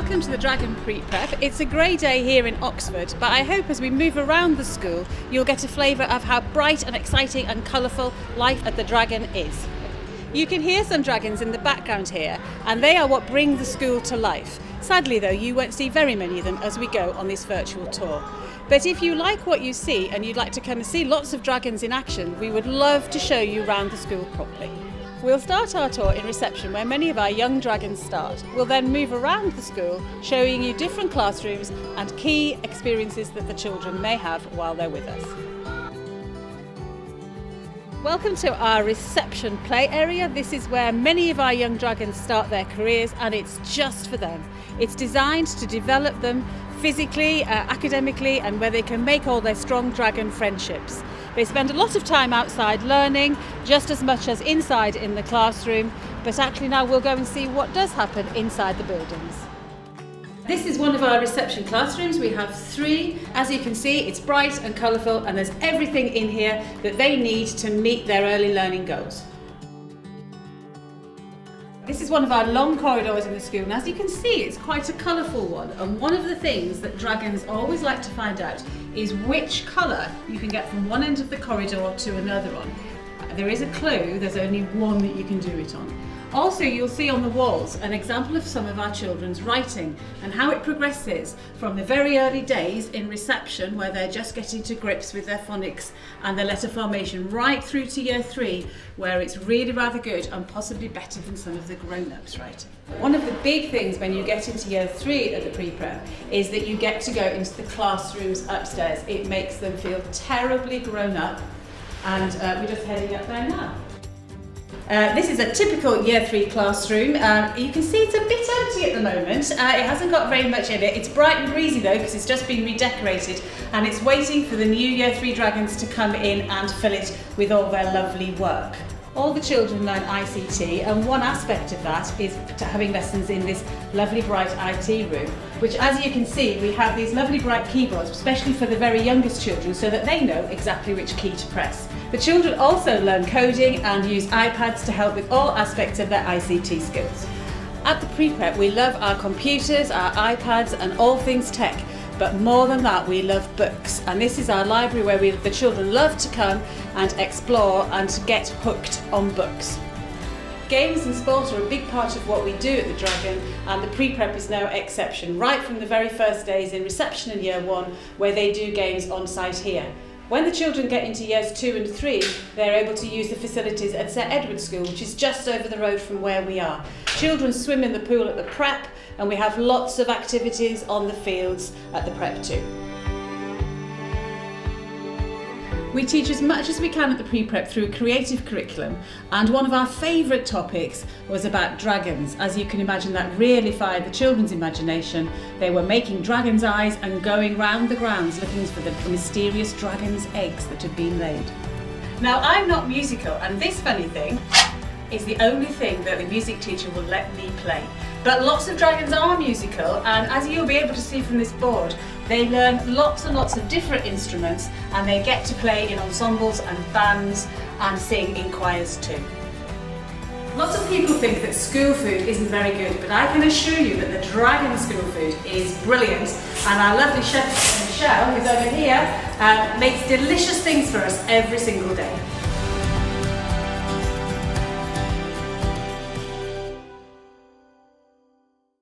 Welcome to the Dragon Pre-Prep. It's a grey day here in Oxford, but I hope as we move around the school you'll get a flavour of how bright and exciting and colourful life at the Dragon is. You can hear some dragons in the background here, and they are what bring the school to life. Sadly though, you won't see very many of them as we go on this virtual tour. But if you like what you see and you'd like to come and see lots of dragons in action, we would love to show you around the school properly. We'll start our tour in reception where many of our young dragons start. We'll then move around the school showing you different classrooms and key experiences that the children may have while they're with us. Welcome to our reception play area. This is where many of our young dragons start their careers, and it's just for them. It's designed to develop them physically, academically, and where they can make all their strong dragon friendships. They spend a lot of time outside learning, just as much as inside in the classroom, but actually now we'll go and see what does happen inside the buildings. This is one of our reception classrooms. We have 3. As you can see, it's bright and colourful, and there's everything in here that they need to meet their early learning goals. This is one of our long corridors in the school, and as you can see, it's quite a colourful one. And one of the things that dragons always like to find out is which colour you can get from one end of the corridor to another on. There is a clue, there's only one that you can do it on. Also, you'll see on the walls an example of some of our children's writing and how it progresses from the very early days in reception, where they're just getting to grips with their phonics and their letter formation, right through to year 3, where it's really rather good and possibly better than some of the grown-ups writing. One of the big things when you get into year 3 of the pre-prep is that you get to go into the classrooms upstairs. It makes them feel terribly grown up, and we're just heading up there now. This is a typical year 3 classroom. You can see it's a bit empty at the moment. It hasn't got very much in it. It's bright and breezy though, because it's just been redecorated, and it's waiting for the new year 3 dragons to come in and fill it with all their lovely work. All the children learn ICT, and one aspect of that is having lessons in this lovely bright IT room, which, as you can see, we have these lovely bright keyboards, especially for the very youngest children, so that they know exactly which key to press. The children also learn coding and use iPads to help with all aspects of their ICT skills. At the pre-prep, we love our computers, our iPads, and all things tech. But more than that, we love books, and this is our library where the children love to come and explore and to get hooked on books. Games and sport are a big part of what we do at the Dragon, and the pre-prep is no exception, right from the very first days in reception in year 1, where they do games on site here. When the children get into years 2 and 3, they're able to use the facilities at St Edward's School, which is just over the road from where we are. Children swim in the pool at the prep, and we have lots of activities on the fields at the prep too. We teach as much as we can at the pre-prep through a creative curriculum, and one of our favourite topics was about dragons. As you can imagine, that really fired the children's imagination. They were making dragon's eyes and going round the grounds looking for the mysterious dragon's eggs that had been laid. Now, I'm not musical, and this funny thing is the only thing that the music teacher will let me play. But lots of dragons are musical, and as you'll be able to see from this board, they learn lots and lots of different instruments, and they get to play in ensembles and bands and sing in choirs too. Lots of people think that school food isn't very good, but I can assure you that the Dragon school food is brilliant, and our lovely chef Michelle, who's over here, makes delicious things for us every single day.